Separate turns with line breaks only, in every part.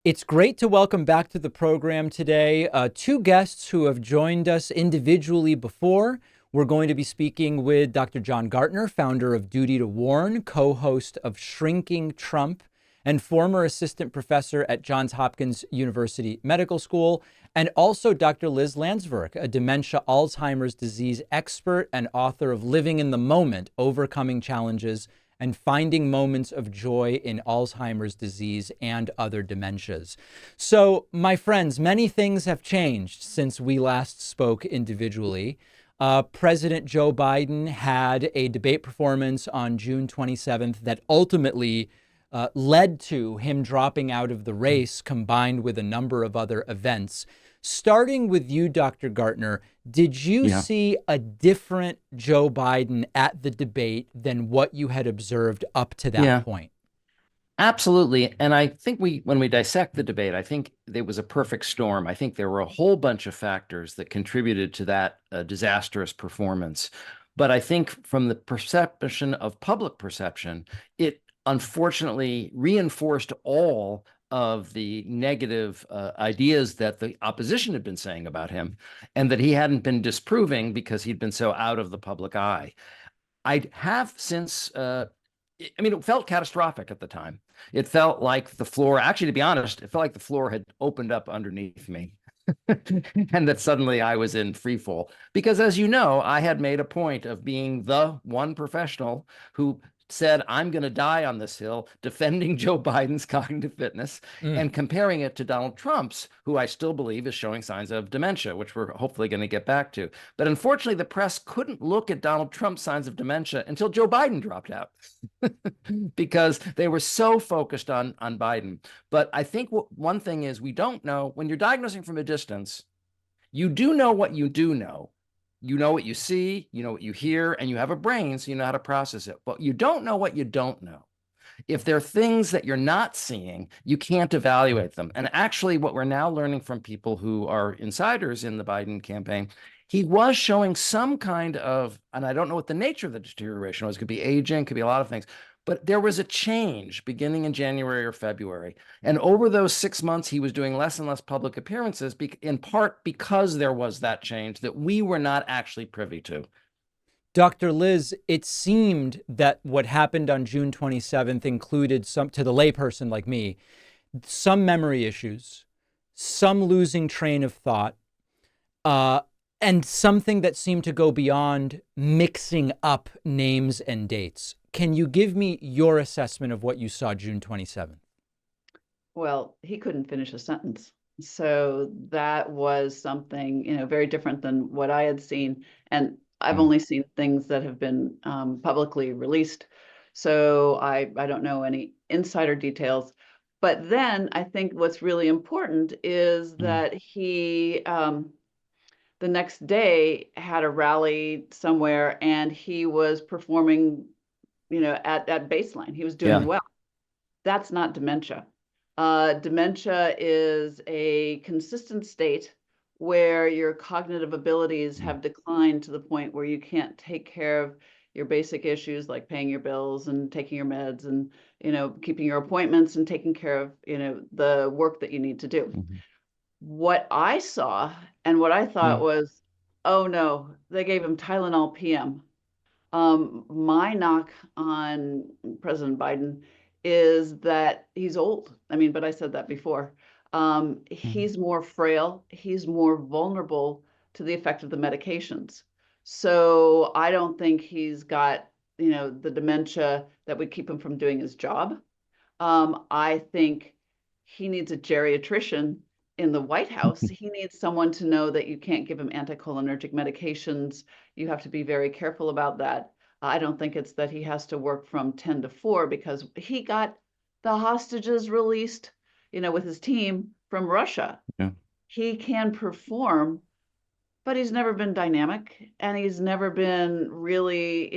It's great to welcome back to the program today two guests who have joined us individually before. We're going to be speaking with Dr. John Gartner, founder of Duty to Warn, co-host of Shrinking Trump, and former assistant professor at Johns Hopkins University Medical School, and also Dr. Liz Landsverk, a dementia Alzheimer's disease expert and author of Living in the Moment, Overcoming Challenges and Finding Moments of Joy in Alzheimer's Disease and Other Dementias. So, my friends, many things have changed since we last spoke individually. President Joe Biden had a debate performance on June 27th that ultimately led to him dropping out of the race, combined with a number of other events. Starting with you, Dr. Gartner, did you
Yeah,
see a different Joe Biden at the debate than what you had observed up to that
yeah,
point?
absolutely. And I think when we dissect the debate, I think it was a perfect storm. I think there were a whole bunch of factors that contributed to that disastrous performance. But I think from the perception of public perception, it unfortunately reinforced all of the negative ideas that the opposition had been saying about him and that he hadn't been disproving because he'd been so out of the public eye. I have since, I mean, it felt catastrophic at the time. It felt like the floor, actually, to be honest, it felt like the floor had opened up underneath me and that suddenly I was in free fall. Because as you know, I had made a point of being the one professional who said, I'm going to die on this hill defending Joe Biden's cognitive fitness
Mm.
and comparing it to Donald Trump's, who I still believe is showing signs of dementia, which we're hopefully going to get back to. But unfortunately, the press couldn't look at Donald Trump's signs of dementia until Joe Biden dropped out because they were so focused on Biden. But I think one thing is we don't know when you're diagnosing from a distance, you do know what you do know. You know what you see, you know what you hear, and you have a brain, so you know how to process it. But you don't know what you don't know. If there are things that you're not seeing, you can't evaluate them. And actually, what we're now learning from people who are insiders in the Biden campaign, he was showing some kind of, and I don't know what the nature of the deterioration was, it could be aging, could be a lot of things, but there was a change beginning in January or February. And over those 6 months, he was doing less and less public appearances, in part because there was that change that we were not actually privy to.
Dr. Liz, it seemed that what happened on June 27th included some, to the layperson like me, some memory issues, some losing train of thought, uh, and something that seemed to go beyond mixing up names and dates. Can you give me your assessment of what you saw June 27th?
Well, he couldn't finish a sentence. So that was something, very different than what I had seen. And I've
Mm.
only seen things that have been publicly released. So I don't know any insider details. But then I think what's really important is
Mm.
that he, the next day, had a rally somewhere and he was performing, at baseline. He was doing
Yeah.
well. That's not dementia. Dementia is a consistent state where your cognitive abilities
Mm.
have declined to the point where you can't take care of your basic issues like paying your bills and taking your meds and keeping your appointments and taking care of the work that you need to do.
Mhm.
What I saw and what I thought
Mm.
was, oh no, they gave him Tylenol PM. My knock on President Biden is that he's old. I mean, but I said that before.
Mm.
He's more frail. He's more vulnerable to the effect of the medications. So I don't think he's got, the dementia that would keep him from doing his job. I think he needs a geriatrician in the White House. He needs someone to know that you can't give him anticholinergic medications. You have to be very careful about that. I don't think it's that he has to work from 10 to 4 because he got the hostages released, with his team from Russia.
Yeah.
He can perform, but he's never been dynamic and he's never been really,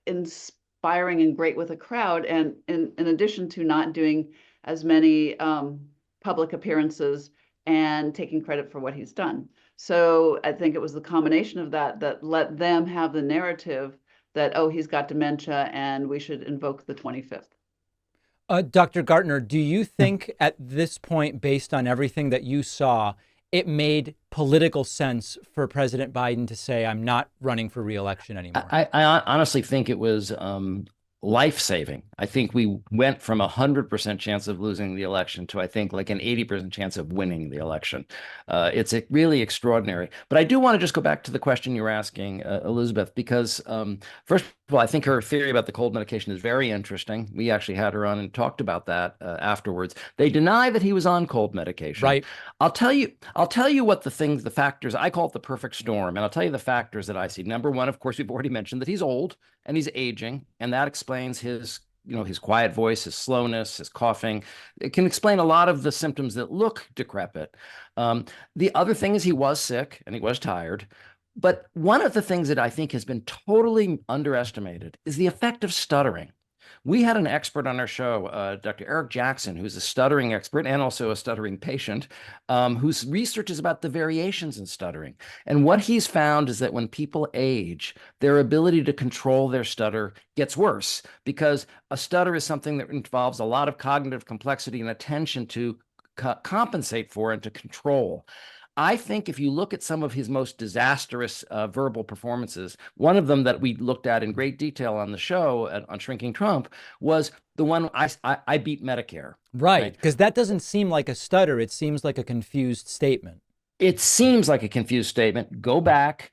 inspiring and great with a crowd. And in addition to not doing as many public appearances and taking credit for what he's done. So I think it was the combination of that that let them have the narrative that, oh, he's got dementia and we should invoke the 25th.
Dr. Gartner, do you think at this point, based on everything that you saw, it made political sense for President Biden to say, I'm not running for re-election anymore?
I honestly think it was life-saving. I think we went from 100% chance of losing the election to, I think, like an 80% chance of winning the election. It's really extraordinary. But I do want to just go back to the question you were asking, Elizabeth, because first of all, I think her theory about the cold medication is very interesting. We actually had her on and talked about that afterwards. They deny that he was on cold medication.
Right.
I'll tell you what the factors, I call it the perfect storm, and I'll tell you the factors that I see. Number one, of course, we've already mentioned that he's old and he's aging, and that explains his quiet voice, his slowness, his coughing. It can explain a lot of the symptoms that look decrepit. The other thing is he was sick and he was tired. But one of the things that I think has been totally underestimated is the effect of stuttering. We had an expert on our show, Dr. Eric Jackson, who's a stuttering expert and also a stuttering patient, whose research is about the variations in stuttering. And what he's found is that when people age, their ability to control their stutter gets worse, because a stutter is something that involves a lot of cognitive complexity and attention to compensate for and to control. I think if you look at some of his most disastrous verbal performances, one of them that we looked at in great detail on the show on Shrinking Trump was the one I beat Medicare.
Right. Because that doesn't seem like a stutter. It seems like a confused statement.
It seems like a confused statement. Go back.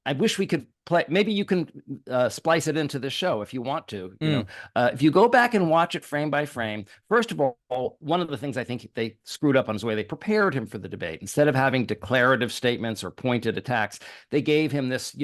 I wish we could play. Maybe you can splice it into the show if you want to. If you go back and watch it frame by frame, first of all, one of the things I think they screwed up on is the way they prepared him for the debate. Instead of having declarative statements or pointed attacks, they gave him this,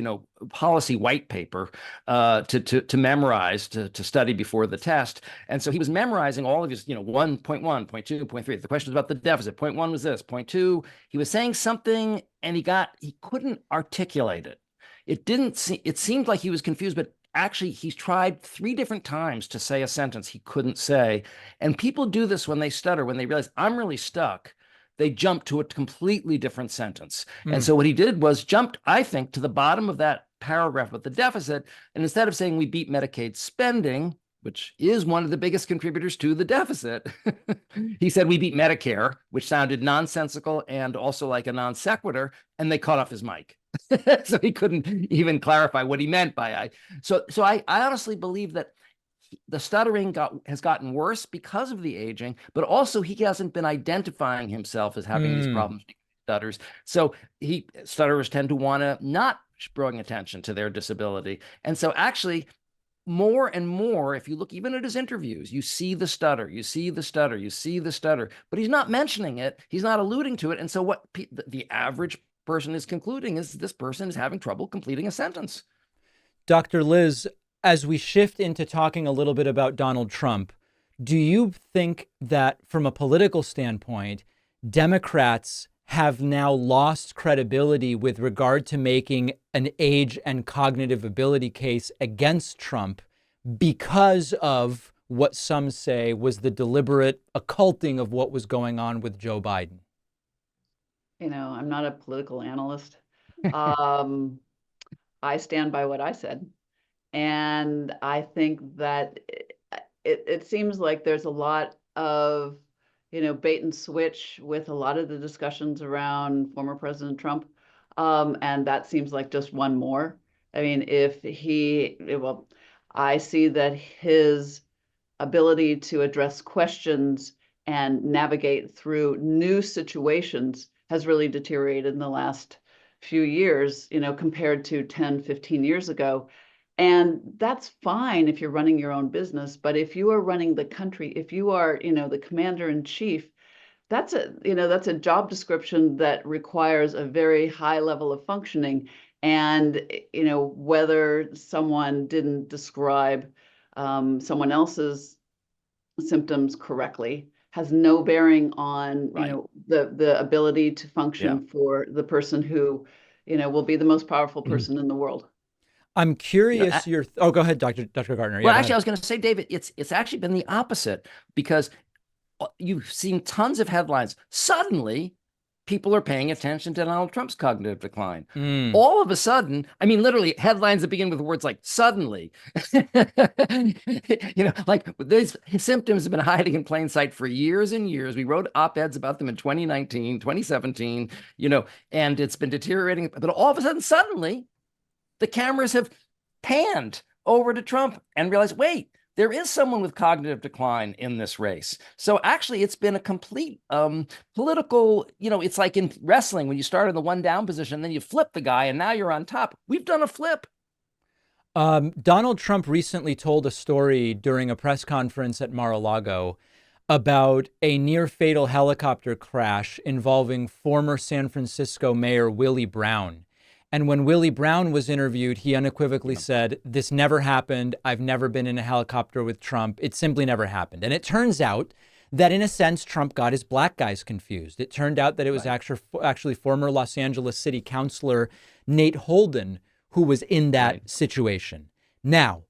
policy white paper to memorize, to study before the test. And so he was memorizing all of his, 1.1, 0.2, 0.3. The question was about the deficit. Point one was this. Point two, he was saying something and he couldn't articulate it. It seemed like he was confused, but actually he's tried 3 different times to say a sentence he couldn't say. And people do this when they stutter, when they realize I'm really stuck, they jump to a completely different sentence. And so what he did was jumped, I think, to the bottom of that paragraph with the deficit. And instead of saying we beat Medicaid spending, which is one of the biggest contributors to the deficit, he said we beat Medicare, which sounded nonsensical and also like a non sequitur, and they cut off his mic. So he couldn't even clarify what he meant by I. So I honestly believe that the stuttering has gotten worse because of the aging, but also he hasn't been identifying himself as having these problems because he stutters. So stutterers tend to want to not bring attention to their disability. And so actually, more and more, if you look even at his interviews, you see the stutter, you see the stutter, you see the stutter, but he's not mentioning it. He's not alluding to it. And so what the average person is concluding is this person is having trouble completing a sentence.
Dr. Liz, as we shift into talking a little bit about Donald Trump, do you think that from a political standpoint, Democrats have now lost credibility with regard to making an age and cognitive ability case against Trump because of what some say was the deliberate occulting of what was going on with Joe Biden?
I'm not a political analyst. I stand by what I said. And I think that it seems like there's a lot of, bait and switch with a lot of the discussions around former President Trump. And that seems like just one more. I mean, I see that his ability to address questions and navigate through new situations has really deteriorated in the last few years, compared to 10, 15 years ago. And that's fine if you're running your own business. But if you are running the country, if you are, the commander in chief, that's a job description that requires a very high level of functioning. And, whether someone didn't describe someone else's symptoms correctly has no bearing on the ability to function for the person who will be the most powerful person in the world.
I'm curious. Go ahead, Dr. Gartner.
Well, actually, I was going to say, David, it's actually been the opposite, because you've seen tons of headlines. Suddenly, people are paying attention to Donald Trump's cognitive decline.
Mm.
All of a sudden, I mean, literally headlines that begin with words like suddenly, like these symptoms have been hiding in plain sight for years and years. We wrote op-eds about them in 2019, 2017, and it's been deteriorating. But all of a sudden, suddenly, the cameras have panned over to Trump and realized, wait, there is someone with cognitive decline in this race. So actually, it's been a complete political, it's like in wrestling when you start in the one down position, then you flip the guy and now you're on top. We've done a flip.
Donald Trump recently told a story during a press conference at Mar-a-Lago about a near fatal helicopter crash involving former San Francisco Mayor Willie Brown. And when Willie Brown was interviewed, he unequivocally said, "This never happened. I've never been in a helicopter with Trump. It simply never happened." And it turns out that in a sense, Trump got his black guys confused. It turned out that it was actually former Los Angeles City Councilor Nate Holden who was in that situation. Now,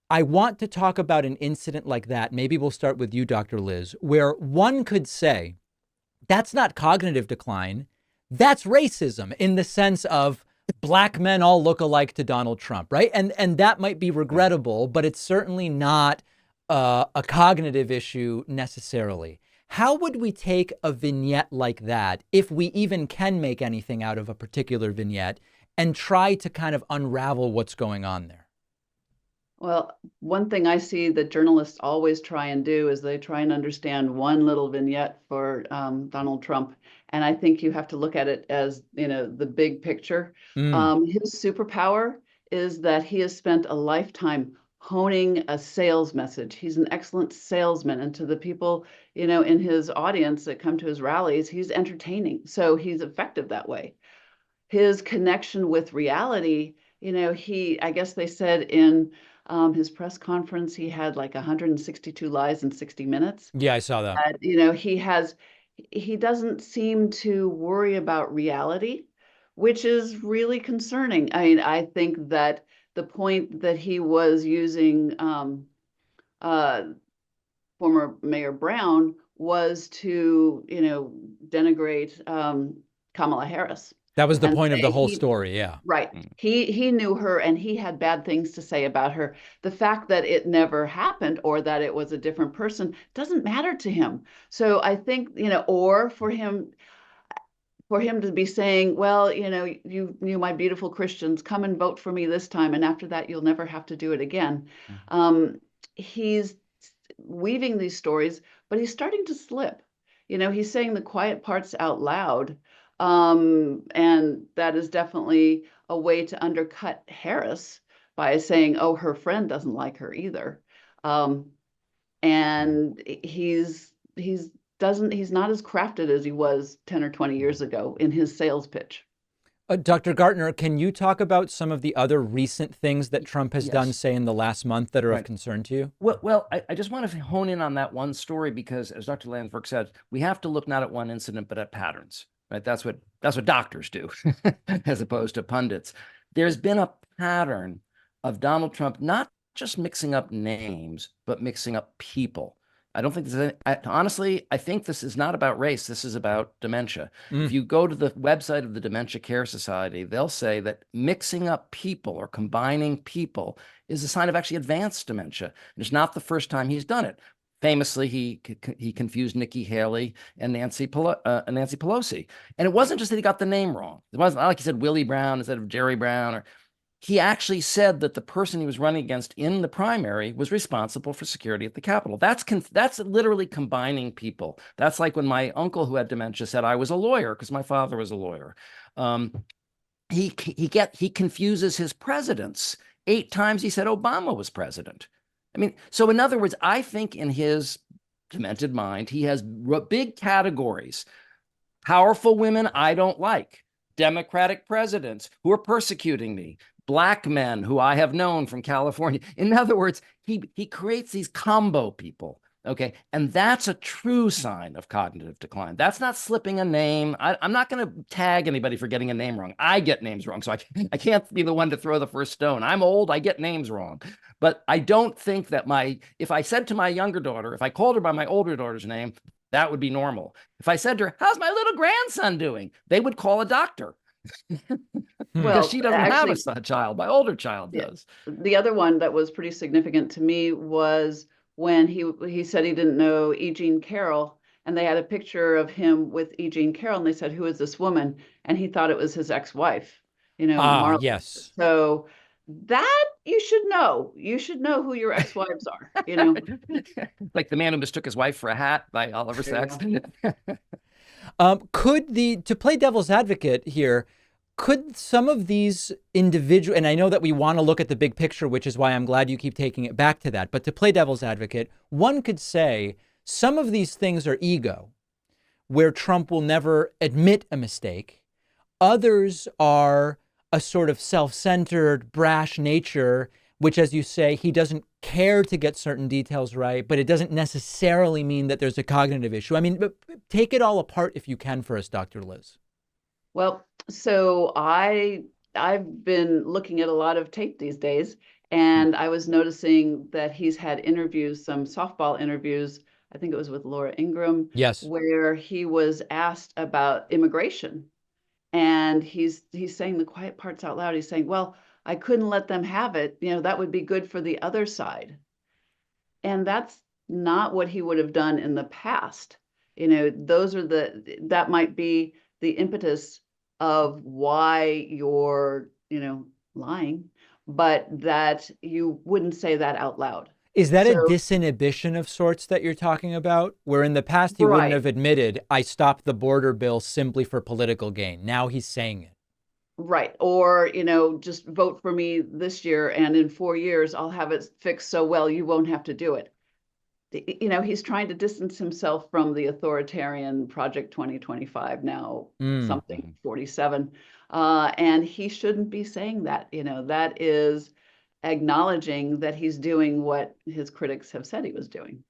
I want to talk about an incident like that. Maybe we'll start with you, Dr. Liz, where one could say that's not cognitive decline. That's racism in the sense of black men all look alike to Donald Trump, right? And that might be regrettable, but it's certainly not a cognitive issue necessarily. How would we take a vignette like that, if we even can make anything out of a particular vignette, and try to kind of unravel what's going on there?
Well, one thing I see that journalists always try and do is they try and understand one little vignette for Donald Trump. And I think you have to look at it as, the big picture. His superpower is that he has spent a lifetime honing a sales message. He's an excellent salesman. And to the people, in his audience that come to his rallies, he's entertaining. So he's effective that way. His connection with reality, I guess they said in his press conference, he had like 162 lies in 60 minutes.
Yeah, I saw that.
He doesn't seem to worry about reality, which is really concerning. I mean, I think that the point that he was using former Mayor Brown was to, denigrate Kamala Harris.
That was the point of the whole story, yeah.
Right. He knew her and he had bad things to say about her. The fact that it never happened or that it was a different person doesn't matter to him. So I think, or for him to be saying, well, you my beautiful Christians, come and vote for me this time, and after that, you'll never have to do it again. He's weaving these stories, but he's starting to slip. He's saying the quiet parts out loud. And that is definitely a way to undercut Harris by saying, oh, her friend doesn't like her either. And he's not as crafted as he was 10 or 20 years ago in his sales pitch.
Dr. Gartner, can you talk about some of the other recent things that Trump has done, say, in the last month that are of concern to you?
Well, I just want to hone in on that one story because, as Dr. Landsverk said, we have to look not at one incident, but at patterns. Right? That's what doctors do, as opposed to pundits. There's been a pattern of Donald Trump not just mixing up names, but mixing up people. I don't think honestly, I think this is not about race. This is about dementia. If you go to the website of the Dementia Care Society, they'll say that mixing up people or combining people is a sign of actually advanced dementia. And it's not the first time he's done it. Famously, he confused Nikki Haley and Nancy Pelosi. And it wasn't just that he got the name wrong. It wasn't like he said Willie Brown instead of Jerry Brown. He actually said that the person he was running against in the primary was responsible for security at the Capitol. That's literally combining people. That's like when my uncle who had dementia said I was a lawyer because my father was a lawyer. He confuses his presidents. 8 times he said Obama was president. I mean, so in other words, I think in his demented mind, he has big categories. Powerful women I don't like. Democratic presidents who are persecuting me. Black men who I have known from California. In other words, he creates these combo people. Okay. And that's a true sign of cognitive decline. That's not slipping a name. I'm not going to tag anybody for getting a name wrong. I get names wrong. So I can't be the one to throw the first stone. I'm old. I get names wrong. But I don't think that if I said to my younger daughter, if I called her by my older daughter's name, That would be normal. If I said to her, how's my little grandson doing? They would call a doctor because she doesn't have a child. My older child does.
The other one that was pretty significant to me was when he said he didn't know E. Jean Carroll, and they had a picture of him with E. Jean Carroll, and they said, who is this woman? And he thought it was his ex-wife, Marla.
Yes.
So that you should know. You should know who your ex-wives are,
Like the man who mistook his wife for a hat by Oliver Sacks.
To play devil's advocate here, could some of these individual, and I know that we want to look at the big picture, which is why I'm glad you keep taking it back to that, but to play devil's advocate, one could say some of these things are ego, where Trump will never admit a mistake. Others are a sort of self-centered, brash nature, which, as you say, he doesn't care to get certain details right, but it doesn't necessarily mean that there's a cognitive issue. I mean, but take it all apart if you can for us, Dr. Liz.
Well, so I've been looking at a lot of tape these days, and I was noticing that he's had interviews, some softball interviews, I think it was with Laura Ingraham,
yes,
where he was asked about immigration. And he's saying the quiet parts out loud. He's saying, well, I couldn't let them have it. That would be good for the other side. And that's not what he would have done in the past. That might be the impetus of why you're, lying, but that you wouldn't say that out loud.
Is that a disinhibition of sorts that you're talking about? Where in the past he wouldn't have admitted, I stopped the border bill simply for political gain. Now he's saying it.
Right. Or, just vote for me this year and in 4 years, I'll have it fixed so well you won't have to do it. He's trying to distance himself from the authoritarian Project 2025, now something 47. And he shouldn't be saying that. That is acknowledging that he's doing what his critics have said he was doing.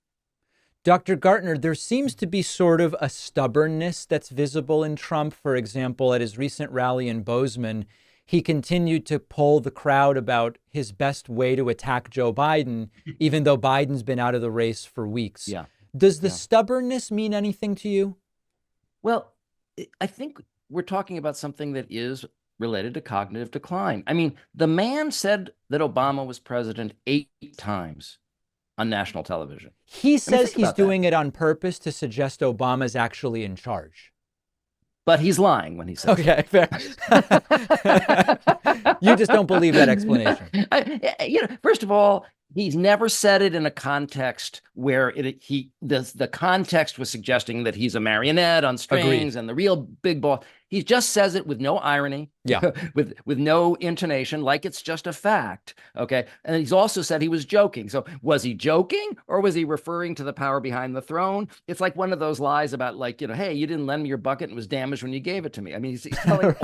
Dr. Gartner, there seems to be sort of a stubbornness that's visible in Trump. For example, at his recent rally in Bozeman, he continued to poll the crowd about his best way to attack Joe Biden, even though Biden's been out of the race for weeks.
Yeah.
Does the stubbornness mean anything to you?
Well, I think we're talking about something that is related to cognitive decline. I mean, the man said that Obama was president 8 times on national television.
He says he's doing it on purpose to suggest Obama's actually in charge.
But he's lying when he says
okay, fair. You just don't believe that explanation.
First of all, he's never said it in a context where the context was suggesting that he's a marionette on strings. Agreed. And the real big boss. He just says it with no irony, with no intonation, like it's just a fact. Okay. And he's also said he was joking. So was he joking or was he referring to the power behind the throne? It's like one of those lies about hey, you didn't lend me your bucket and it was damaged when you gave it to me. I mean, he's telling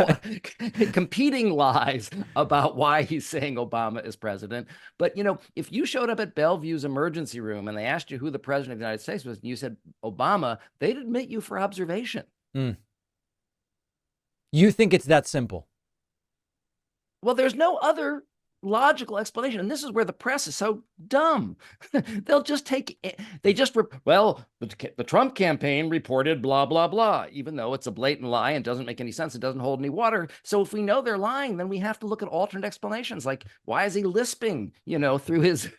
competing lies about why he's saying Obama is president. But, if you showed up at Bellevue's emergency room and they asked you who the president of the United States was, and you said Obama, they'd admit you for observation.
You think it's that simple?
Well, there's no other logical explanation. And this is where the press is so dumb. They'll just the Trump campaign reported blah, blah, blah, even though it's a blatant lie and doesn't make any sense. It doesn't hold any water. So if we know they're lying, then we have to look at alternate explanations. Like, why is he lisping, through his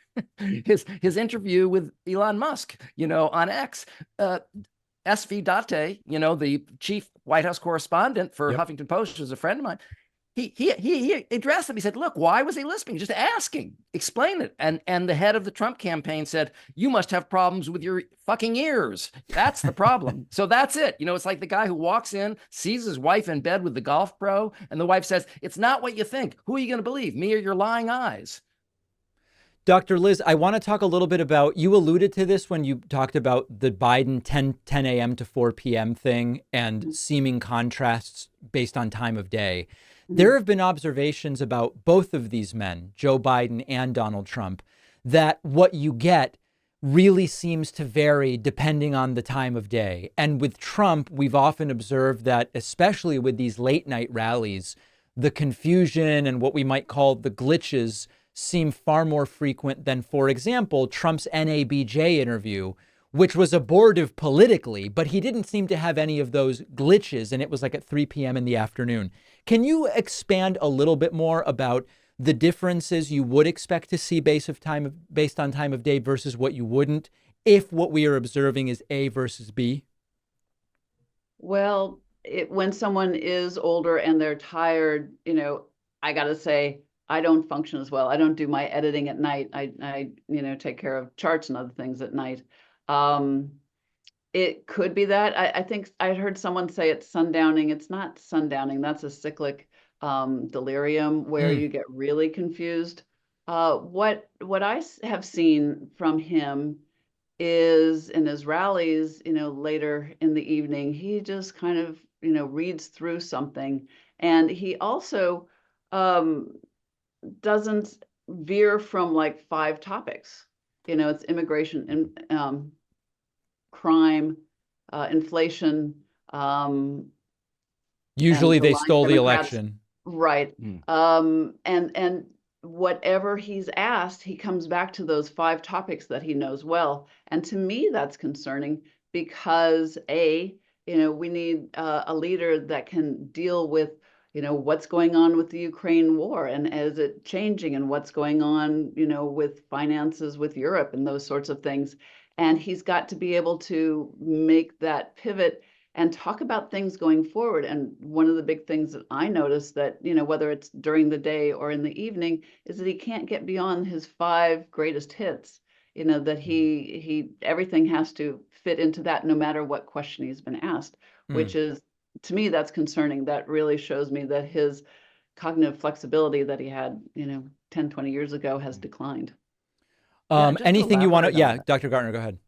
interview with Elon Musk, on X? SV Date, the chief White House correspondent for Huffington Post, who's a friend of mine, he addressed him. He said, look, why was he lisping? Just asking, explain it. And the head of the Trump campaign said, you must have problems with your fucking ears. That's the problem. So that's it. It's like the guy who walks in, sees his wife in bed with the golf pro, and the wife says, it's not what you think. Who are you going to believe, me or your lying eyes?
Dr. Liz, I want to talk a little bit about, you alluded to this when you talked about the Biden 10 a.m. to 4 p.m. thing and seeming contrasts based on time of day. There have been observations about both of these men, Joe Biden and Donald Trump, that what you get really seems to vary depending on the time of day. And with Trump, we've often observed that, especially with these late night rallies, the confusion and what we might call the glitches seem far more frequent than, for example, Trump's NABJ interview, which was abortive politically, but he didn't seem to have any of those glitches, and it was like at 3 p.m. in the afternoon. Can you expand a little bit more about the differences you would expect to see based on time of day versus what you wouldn't, if what we are observing is A versus B?
Well, when someone is older and they're tired, I got to say, I don't function as well. I don't do my editing at night. I take care of charts and other things at night. It could be that. I think I heard someone say it's sundowning. It's not sundowning. That's a cyclic delirium where you get really confused. What I have seen from him is in his rallies, later in the evening, he just kind of, reads through something. And he also doesn't veer from like 5 topics. It's immigration and crime, inflation,
Usually
and the
they
line
stole the
Democrats.
election.
Right. And whatever he's asked, he comes back to those 5 topics that he knows well. And to me, that's concerning because we need a leader that can deal with, what's going on with the Ukraine war and is it changing and what's going on, with finances with Europe and those sorts of things. And he's got to be able to make that pivot and talk about things going forward. And one of the big things that I noticed that, whether it's during the day or in the evening, is that he can't get beyond his 5 greatest hits, that he everything has to fit into that no matter what question he's been asked, which is, to me, that's concerning. That really shows me that his cognitive flexibility that he had, 10, 20 years ago has declined.
Anything you want to, Dr. Gartner, go ahead.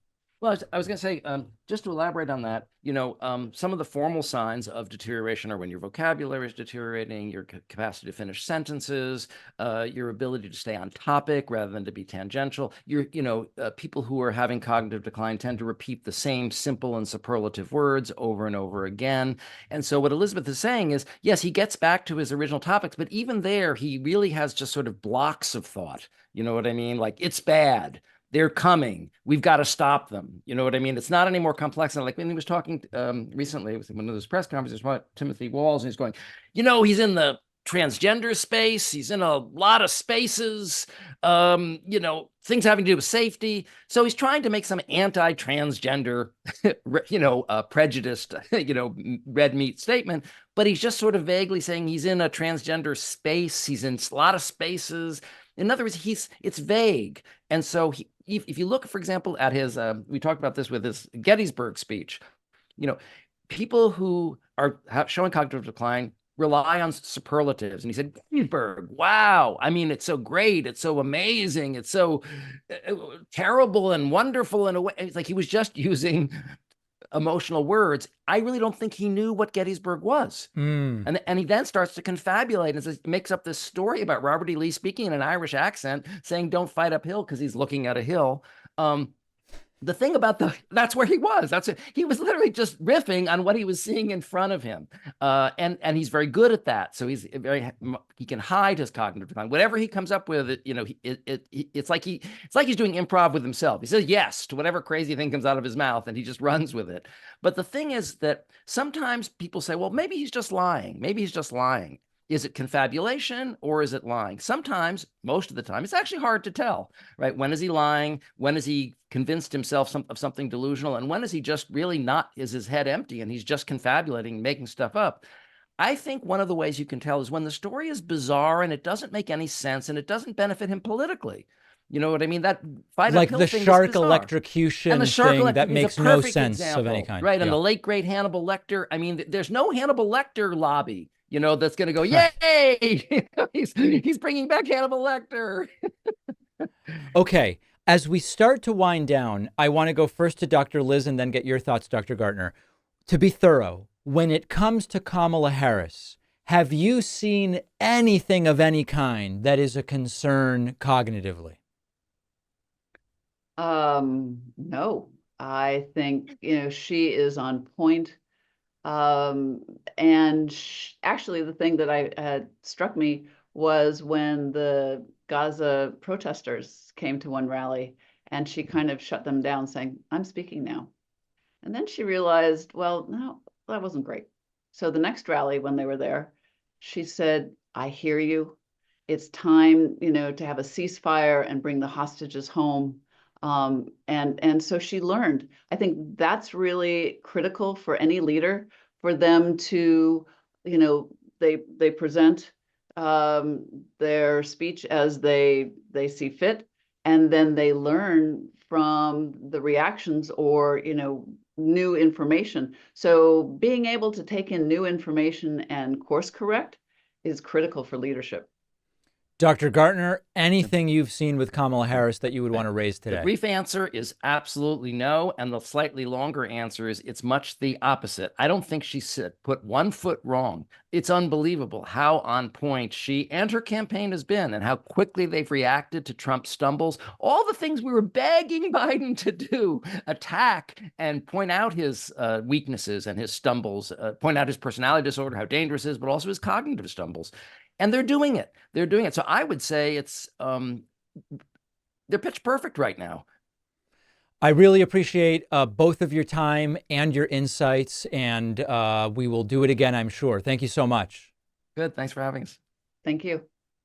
Well, I was going to say, just to elaborate on that, some of the formal signs of deterioration are when your vocabulary is deteriorating, your capacity to finish sentences, your ability to stay on topic rather than to be tangential. People who are having cognitive decline tend to repeat the same simple and superlative words over and over again. And so what Elizabeth is saying is, yes, he gets back to his original topics, but even there, he really has just sort of blocks of thought. You know what I mean? Like, it's bad. They're coming. We've got to stop them. You know what I mean? It's not any more complex than, like, when he was talking recently with one of those press conferences about Timothy Walls, and he's going, he's in the transgender space. He's in a lot of spaces, things having to do with safety. So he's trying to make some anti-transgender, prejudiced, red meat statement, but he's just sort of vaguely saying he's in a transgender space. He's in a lot of spaces. In other words, it's vague. And so if you look, for example, at his, we talked about this with his Gettysburg speech, people who are showing cognitive decline rely on superlatives. And he said, Gettysburg, wow. I mean, it's so great. It's so amazing. It's so terrible and wonderful in a way. It's like he was just using emotional words. I really don't think he knew what Gettysburg was. And he then starts to confabulate and makes up this story about Robert E. Lee speaking in an Irish accent, saying, don't fight uphill because he's looking at a hill. The thing about that's where he was. He was literally just riffing on what he was seeing in front of him. And he's very good at that. So he can hide his cognitive decline. Whatever he comes up with, it's like he's doing improv with himself. He says yes to whatever crazy thing comes out of his mouth and he just runs with it. But the thing is that sometimes people say, well, maybe he's just lying. Maybe he's just lying. Is it confabulation or is it lying? Sometimes, most of the time, it's actually hard to tell, right? When is he lying? When is he convinced himself of something delusional? And when is he just really not, is his head empty and he's just confabulating, making stuff up? I think one of the ways you can tell is when the story is bizarre and it doesn't make any sense and it doesn't benefit him politically. You know what I mean? That fight
like
uphill
the
thing
shark electrocution thing that makes no sense
example,
of any kind.
Right. And the late, great Hannibal Lecter. I mean, there's no Hannibal Lecter lobby, that's going to go, yay! he's bringing back Hannibal Lecter.
Okay. As we start to wind down, I want to go first to Dr. Liz and then get your thoughts, Dr. Gartner. To be thorough, when it comes to Kamala Harris, have you seen anything of any kind that is a concern cognitively?
No, I think, she is on point. And actually the thing that I struck me was when the Gaza protesters came to one rally And she kind of shut them down saying, I'm speaking now. And then she realized, well, no, that wasn't great. So the next rally, when they were there, she said, I hear you. It's time, to have a ceasefire and bring the hostages home. And so she learned. I think that's really critical for any leader, for them to, they present their speech as they see fit, and then they learn from the reactions or new information. So being able to take in new information and course correct is critical for leadership.
Dr. Gartner, anything you've seen with Kamala Harris that you would want to raise today?
The brief answer is absolutely no. And the slightly longer answer is it's much the opposite. I don't think she put one foot wrong. It's unbelievable how on point she and her campaign has been and how quickly they've reacted to Trump's stumbles. All the things we were begging Biden to do, attack and point out his weaknesses and his stumbles, point out his personality disorder, how dangerous it is, but also his cognitive stumbles. And they're doing it. They're doing it. So I would say it's they're pitch perfect right now.
I really appreciate both of your time and your insights, and we will do it again, I'm sure. Thank you so much.
Good. Thanks for having us.
Thank you.